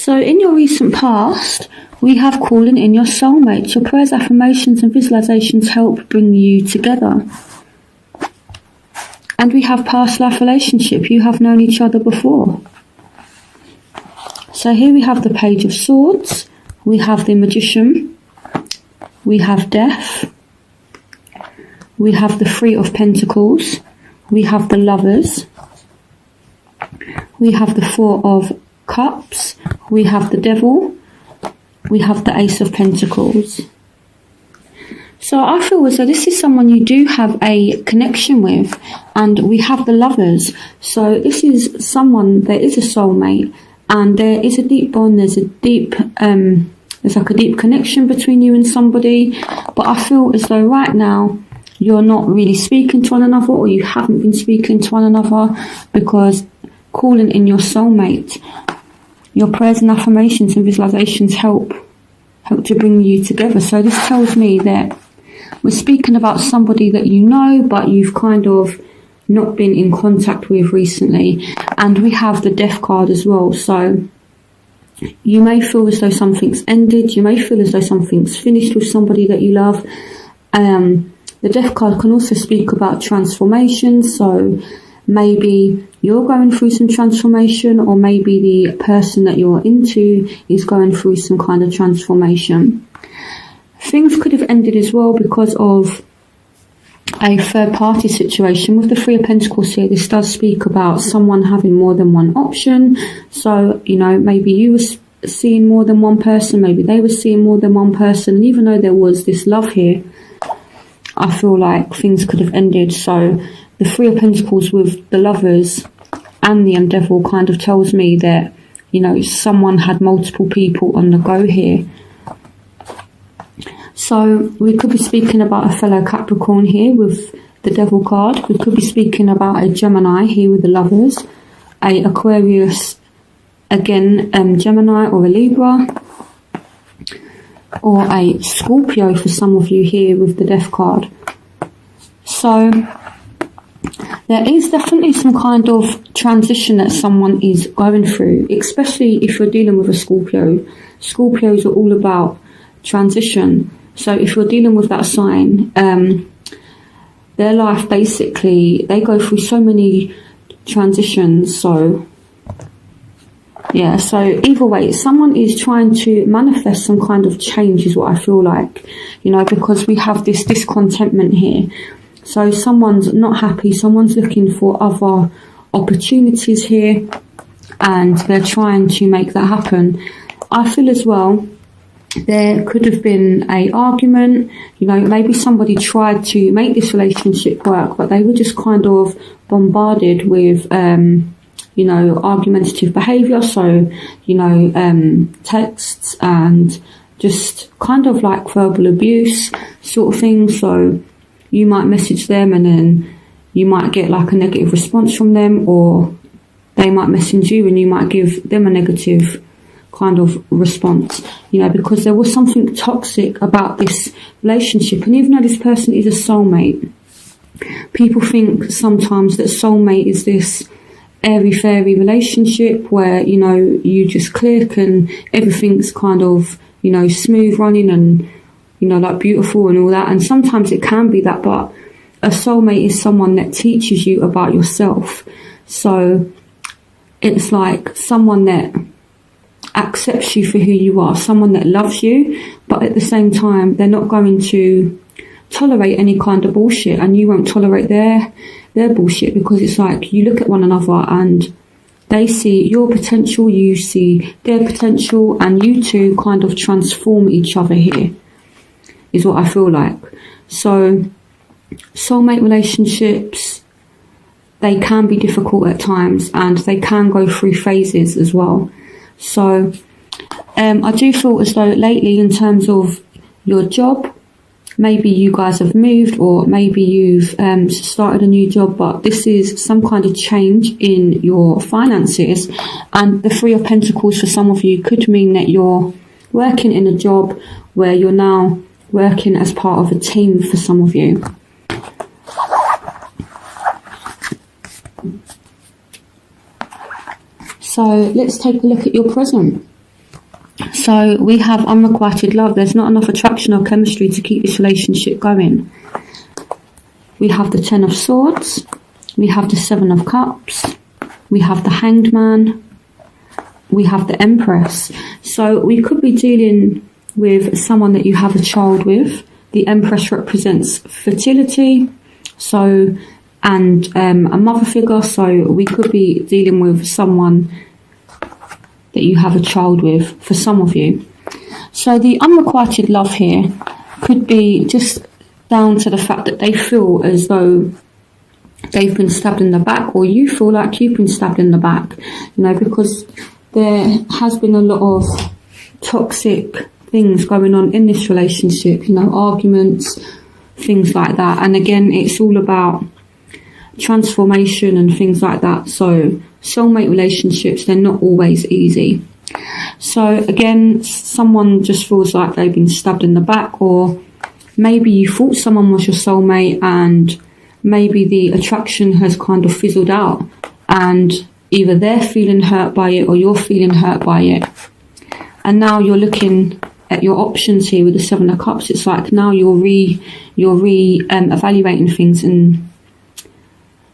So in your recent past, we have calling in your soulmate. Your prayers, affirmations and visualizations help bring you together. And we have past life relationship. You have known each other before. So here we have the Page of Swords. We have the Magician. We have Death. We have the Three of Pentacles. We have the Lovers. We have the Four of Cups. We have the Devil. We have the Ace of Pentacles. So I feel as though this is someone you do have a connection with, and we have the Lovers. So this is someone, there is a soulmate, and there is a deep bond. There's a deep, there's like a deep connection between you and somebody. But I feel as though right now you're not really speaking to one another, or you haven't been speaking to one another, because calling in your soulmate, your prayers and affirmations and visualizations help to bring you together. So this tells me that we're speaking about somebody that you know, but you've kind of not been in contact with recently. And we have the Death card as well. So you may feel as though something's ended. You may feel as though something's finished with somebody that you love. The Death card can also speak about transformation. So maybe you're going through some transformation, or maybe the person that you're into is going through some kind of transformation. Things could have ended as well because of a third party situation. With the Three of Pentacles here, this does speak about someone having more than one option. So, you know, maybe you were seeing more than one person, maybe they were seeing more than one person. And even though there was this love here, I feel like things could have ended. So the Three of Pentacles with the Lovers and the Devil kind of tells me that, you know, someone had multiple people on the go here. So we could be speaking about a fellow Capricorn here with the Devil card. We could be speaking about a Gemini here with the Lovers, a Aquarius, again, Gemini or a Libra, or a Scorpio for some of you here with the Death card. So there is definitely some kind of transition that someone is going through, especially if you're dealing with a Scorpio. Scorpios are all about transition. So if you're dealing with that sign, their life basically, they go through so many transitions. So yeah, so either way, someone is trying to manifest some kind of change is what I feel like, you know, because we have this discontentment here. So someone's not happy, someone's looking for other opportunities here, and they're trying to make that happen. I feel as well there could have been an argument, you know, maybe somebody tried to make this relationship work, but they were just kind of bombarded with, you know, argumentative behaviour. So, you know, texts and just kind of like verbal abuse sort of thing. So you might message them and then you might get like a negative response from them, or they might message you and you might give them a negative kind of response, you know, because there was something toxic about this relationship. And even though this person is a soulmate, people think sometimes that soulmate is this airy-fairy relationship where, you know, you just click and everything's kind of, you know, smooth running and, you know, like beautiful and all that. And sometimes it can be that, but a soulmate is someone that teaches you about yourself. So it's like someone that accepts you for who you are, someone that loves you, but at the same time they're not going to tolerate any kind of bullshit, and you won't tolerate their bullshit, because it's like you look at one another and they see your potential, you see their potential, and you two kind of transform each other here, is what I feel like. So soulmate relationships, they can be difficult at times, and they can go through phases as well. So I do feel as though lately, in terms of your job, maybe you guys have moved, or maybe you've started a new job, but this is some kind of change in your finances. And the Three of Pentacles for some of you could mean that you're working in a job where you're now working as part of a team for some of you. So let's take a look at your present. So we have unrequited love. There's not enough attraction or chemistry to keep this relationship going. We have the 10 of Swords. We have the 7 of Cups. We have the Hanged Man. We have the Empress. So we could be dealing with someone that you have a child with. The Empress represents fertility, so, and a mother figure. So we could be dealing with someone that you have a child with, for some of you. So the unrequited love here could be just down to the fact that they feel as though they've been stabbed in the back, or you feel like you've been stabbed in the back, you know, because there has been a lot of toxic things going on in this relationship, you know, arguments, things like that. And again, it's all about transformation and things like that. So soulmate relationships, they're not always easy. So again, someone just feels like they've been stabbed in the back, or maybe you thought someone was your soulmate and maybe the attraction has kind of fizzled out, and either they're feeling hurt by it or you're feeling hurt by it. And now you're looking at your options here with the 7 of Cups. It's like now you're evaluating things and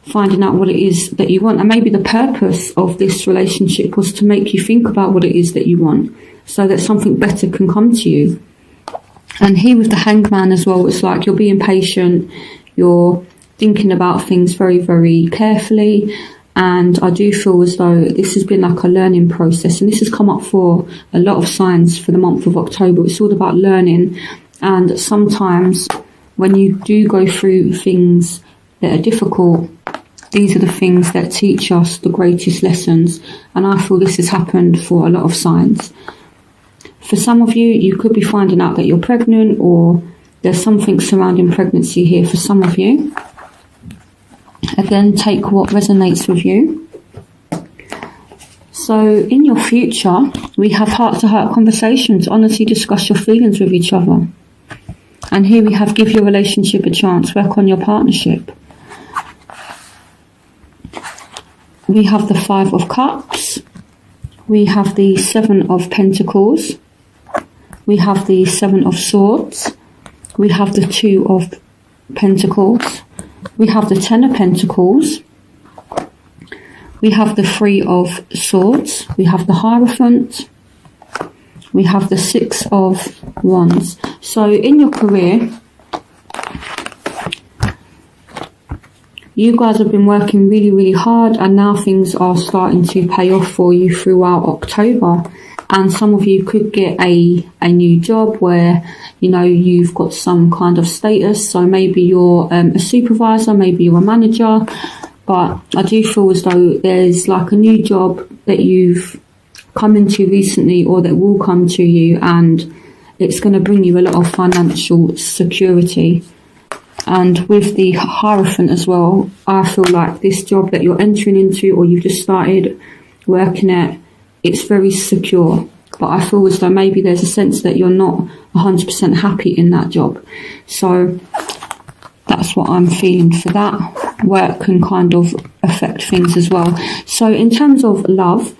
finding out what it is that you want. And maybe the purpose of this relationship was to make you think about what it is that you want, so that something better can come to you. And here with the Hanged Man as well, it's like you're being patient, you're thinking about things very, very carefully. And I do feel as though this has been like a learning process, and this has come up for a lot of signs for the month of October. It's all about learning, and sometimes when you do go through things that are difficult, these are the things that teach us the greatest lessons. And I feel this has happened for a lot of signs. For some of you, you could be finding out that you're pregnant, or there's something surrounding pregnancy here for some of you. Again, take what resonates with you. So in your future, we have heart-to-heart conversations. Honestly discuss your feelings with each other. And here we have give your relationship a chance. Work on your partnership. We have the 5 of Cups. We have the 7 of Pentacles. We have the 7 of Swords. We have the 2 of Pentacles. We have the 10 of Pentacles. We have the 3 of Swords. We have the Hierophant. We have the 6 of Wands. So in your career, you guys have been working really, really hard, and now things are starting to pay off for you throughout October. And some of you could get a new job where, you know, you've got some kind of status. So maybe you're a supervisor, maybe you're a manager. But I do feel as though there's like a new job that you've come into recently, or that will come to you, and it's going to bring you a lot of financial security. And with the Hierophant as well, I feel like this job that you're entering into, or you've just started working at, it's very secure. But I feel as though maybe there's a sense that you're not 100% happy in that job. So that's what I'm feeling for that. Work can kind of affect things as well. So in terms of love,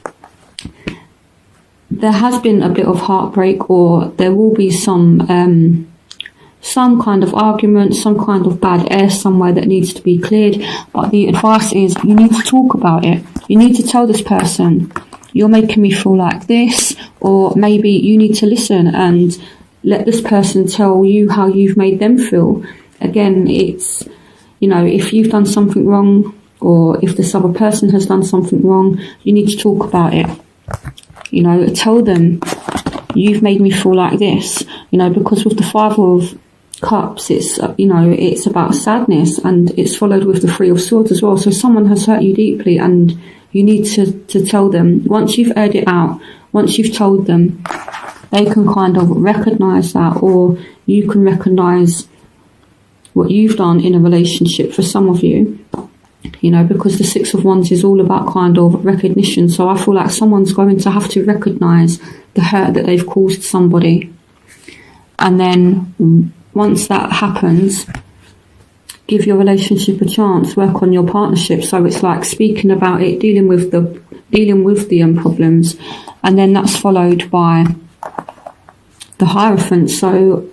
there has been a bit of heartbreak, or there will be some kind of argument, some kind of bad air somewhere that needs to be cleared. But the advice is you need to talk about it. You need to tell this person, you're making me feel like this, or maybe you need to listen and let this person tell you how you've made them feel. Again, it's, you know, if you've done something wrong, or if this other person has done something wrong, you need to talk about it. You know, tell them, you've made me feel like this, you know, because with the 5 of Cups, it's, you know, it's about sadness, and it's followed with the 3 of Swords as well. So someone has hurt you deeply, and you need to tell them. Once you've aired it out, once you've told them, they can kind of recognise that, or you can recognise what you've done in a relationship for some of you. You know, because the 6 of Wands is all about kind of recognition. So I feel like someone's going to have to recognise the hurt that they've caused somebody. And then once that happens, give your relationship a chance, work on your partnership. So it's like speaking about it, dealing with the problems, and then that's followed by the Hierophant. So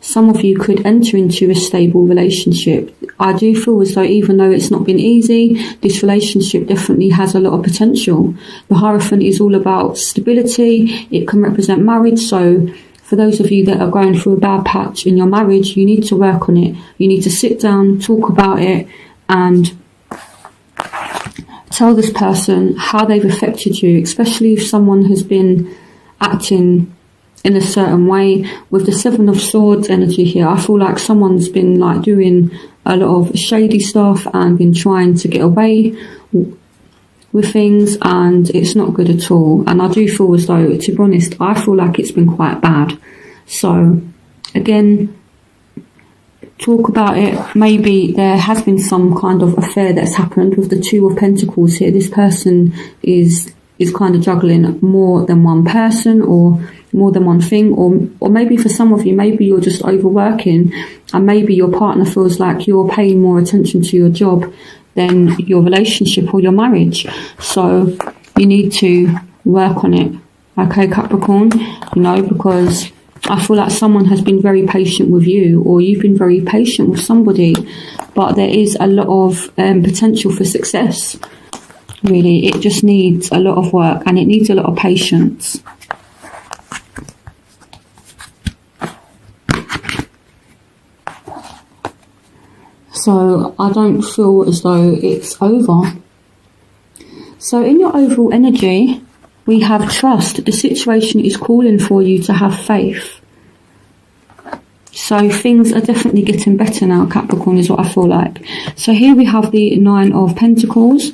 some of you could enter into a stable relationship. I do feel as though even though it's not been easy, this relationship definitely has a lot of potential. The Hierophant is all about stability. It can represent marriage. So for those of you that are going through a bad patch in your marriage, you need to work on it. You need to sit down, talk about it, and tell this person how they've affected you, especially if someone has been acting in a certain way. With the Seven of Swords energy here, I feel like someone's been like doing a lot of shady stuff and been trying to get away with things, and it's not good at all. And I do feel as though, to be honest, I feel like it's been quite bad. So again, talk about it. Maybe there has been some kind of affair that's happened. With the Two of Pentacles here, this person is kind of juggling more than one person or more than one thing, or maybe for some of you, maybe you're just overworking, and maybe your partner feels like you're paying more attention to your job than your relationship or your marriage. So you need to work on it, okay, Capricorn, because I feel like someone has been very patient with you, or you've been very patient with somebody, but there is a lot of potential for success. Really, it just needs a lot of work, and it needs a lot of patience. So I don't feel as though it's over. So in your overall energy, we have trust. The situation is calling for you to have faith. So things are definitely getting better now, Capricorn, is what I feel like. So here we have the Nine of Pentacles.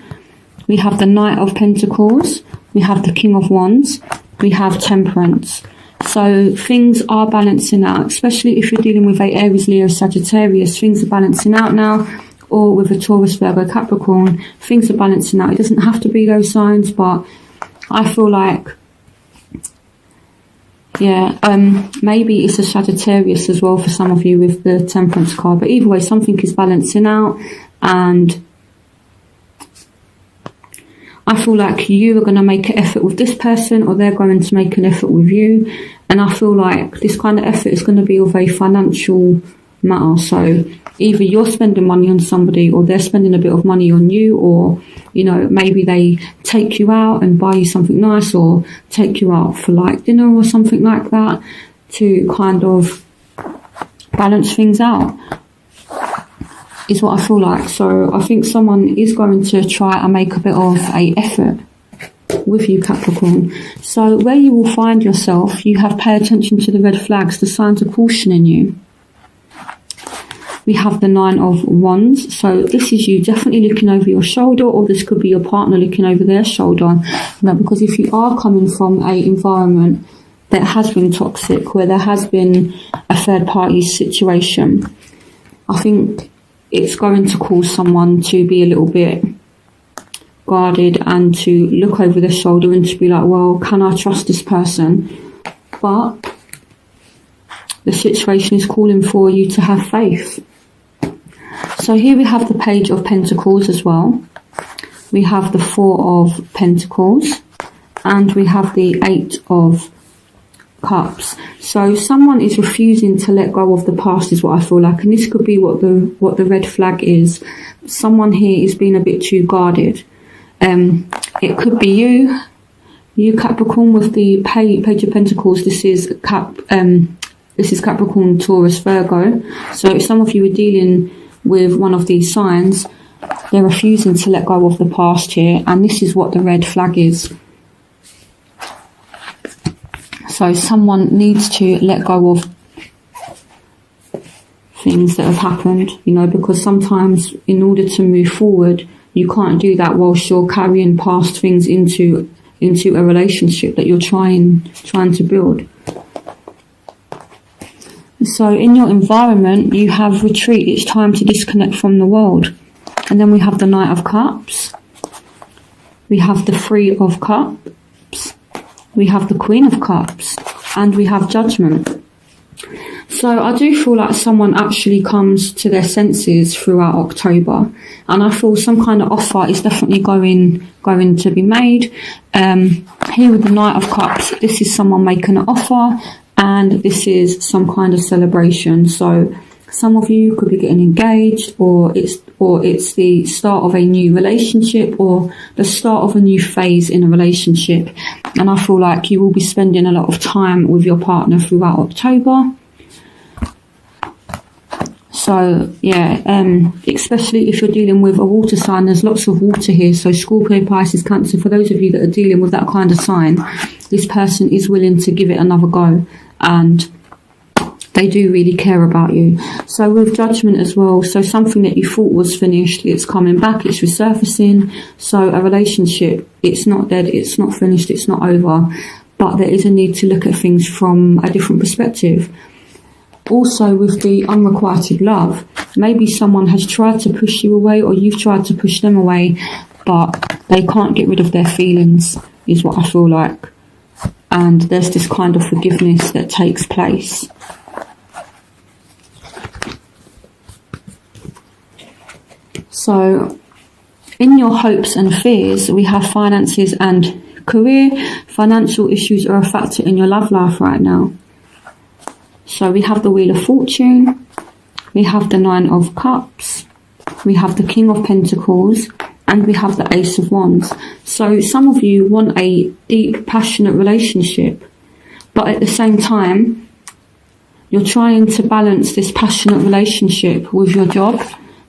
We have the Knight of Pentacles. We have the King of Wands. We have Temperance. So things are balancing out, especially if you're dealing with a Aries, Leo, Sagittarius. Things are balancing out now. Or with a Taurus, Virgo, Capricorn, things are balancing out. It doesn't have to be those signs, but I feel like, yeah, maybe it's a Sagittarius as well for some of you with the Temperance card. But either way, something is balancing out, and I feel like you are going to make an effort with this person, or they're going to make an effort with you. And I feel like this kind of effort is going to be of a financial matter. So either you're spending money on somebody, or they're spending a bit of money on you, or, maybe they take you out and buy you something nice, or take you out for like dinner or something like that, to kind of balance things out, is what I feel like. So I think someone is going to try and make a bit of a effort with you, Capricorn. So where you will find yourself, you have pay attention to the red flags, the signs of caution in you. We have the Nine of Wands. So this is you definitely looking over your shoulder, or this could be your partner looking over their shoulder. Because if you are coming from an environment that has been toxic, where there has been a third party situation, I think it's going to cause someone to be a little bit guarded and to look over their shoulder and to be like, well, can I trust this person? But the situation is calling for you to have faith. So here we have the Page of Pentacles as well. We have the Four of Pentacles, and we have the Eight of Cups. So someone is refusing to let go of the past, is what I feel like, and this could be what the red flag is. Someone here is being a bit too guarded. It could be you Capricorn, with the Page of Pentacles. This is Capricorn, Taurus, Virgo. So if some of you are dealing with one of these signs, they're refusing to let go of the past here, and this is what the red flag is. So someone needs to let go of things that have happened, because sometimes in order to move forward, you can't do that whilst you're carrying past things into a relationship that you're trying to build. So in your environment, you have retreat. It's time to disconnect from the world. And then we have the Knight of Cups. We have the Three of Cups. We have the Queen of Cups. And we have Judgment. So I do feel like someone actually comes to their senses throughout October. And I feel some kind of offer is definitely going to be made. Here with the Knight of Cups, this is someone making an offer. and this is some kind of celebration. So some of you could be getting engaged, or it's the start of a new relationship, or the start of a new phase in a relationship. And I feel like you will be spending a lot of time with your partner throughout October. So yeah, especially if you're dealing with a water sign, there's lots of water here. So Scorpio, Pisces, Cancer, for those of you that are dealing with that kind of sign, this person is willing to give it another go, and they do really care about you. So with Judgment as well, so something that you thought was finished, it's coming back, it's resurfacing. So a relationship, it's not dead, it's not finished, it's not over, but there is a need to look at things from a different perspective. Also with the unrequited love, maybe someone has tried to push you away, or you've tried to push them away, but they can't get rid of their feelings, is what I feel like. And there's this kind of forgiveness that takes place. So in your hopes and fears, we have finances and career. Financial issues are a factor in your love life right now. So we have the Wheel of Fortune, we have the Nine of Cups, we have the King of Pentacles, and we have the Ace of Wands. So some of you want a deep, passionate relationship, but at the same time, you're trying to balance this passionate relationship with your job.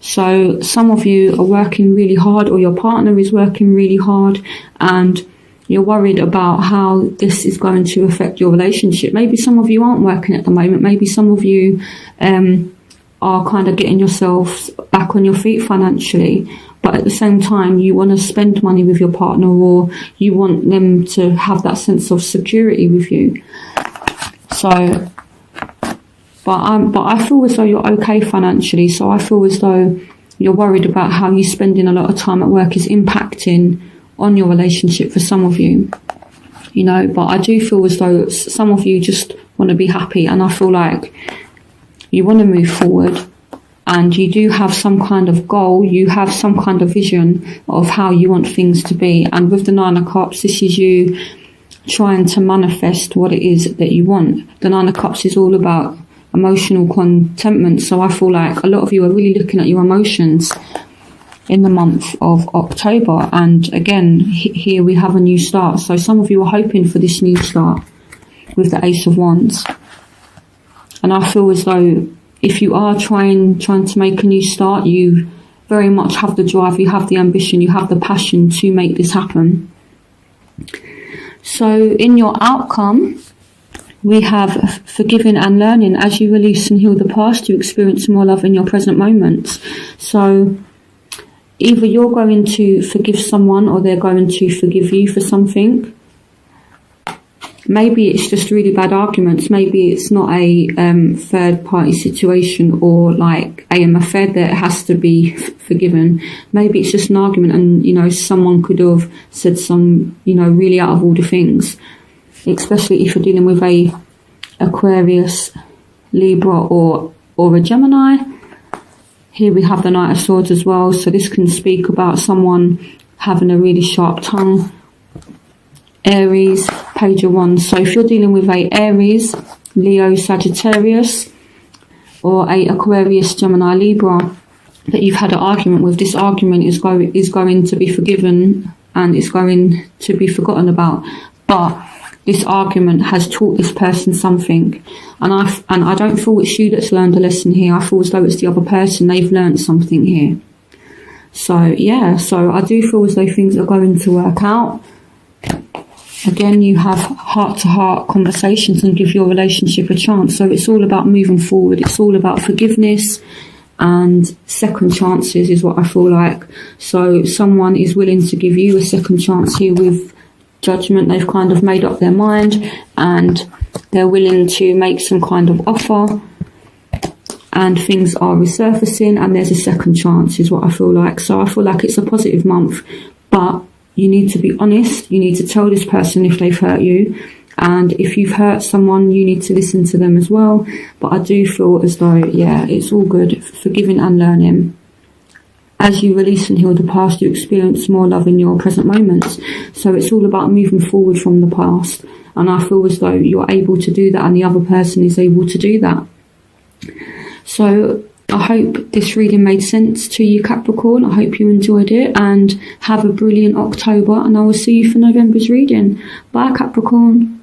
So some of you are working really hard, or your partner is working really hard, and you're worried about how this is going to affect your relationship. Maybe some of you aren't working at the moment. Maybe some of you are kind of getting yourselves back on your feet financially. But at the same time, you want to spend money with your partner, or you want them to have that sense of security with you. So, but I feel as though you're okay financially. So I feel as though you're worried about how you spending a lot of time at work is impacting on your relationship for some of you, you know. But I do feel as though some of you just want to be happy, and I feel like you want to move forward, and you do have some kind of goal, you have some kind of vision of how you want things to be. And with the Nine of Cups, this is you trying to manifest what it is that you want. The Nine of Cups is all about emotional contentment. So I feel like a lot of you are really looking at your emotions in the month of October. And again, here we have a new start. So some of you are hoping for this new start with the Ace of Wands. And I feel as though if you are trying to make a new start, you very much have the drive, you have the ambition, you have the passion to make this happen. So in your outcome, we have forgiving and learning. As you release and heal the past, you experience more love in your present moments. So either you're going to forgive someone, or they're going to forgive you for something. Maybe it's just really bad arguments. Maybe it's not a third party situation, or like an affair that has to be forgiven. Maybe it's just an argument, and you know, someone could have said some, you know, really out of order things, especially if you're dealing with a Aquarius, Libra, or a Gemini. Here we have the Knight of Swords as well. So this can speak about someone having a really sharp tongue. Aries, Page of Wands. So if you're dealing with a Aries, Leo, Sagittarius, or a Aquarius, Gemini, Libra that you've had an argument with, this argument is going to be forgiven, and it's going to be forgotten about. But this argument has taught this person something, and I don't feel it's you that's learned a lesson here. I feel as though it's the other person. They've learned something here. So yeah, so I do feel as though things are going to work out. Again, you have heart-to-heart conversations and give your relationship a chance. So it's all about moving forward. It's all about forgiveness and second chances is what I feel like. So someone is willing to give you a second chance here with Judgment. They've kind of made up their mind, and they're willing to make some kind of offer, and things are resurfacing, and there's a second chance is what I feel like. So I feel like it's a positive month, but you need to be honest. You need to tell this person if they've hurt you, and if you've hurt someone, you need to listen to them as well. But I do feel as though, yeah, it's all good, forgiving and learning. as you release and heal the past, you experience more love in your present moments. So it's all about moving forward from the past. And I feel as though you're able to do that and the other person is able to do that. So I hope this reading made sense to you, Capricorn. I hope you enjoyed it and have a brilliant October. And I will see you for November's reading. Bye, Capricorn.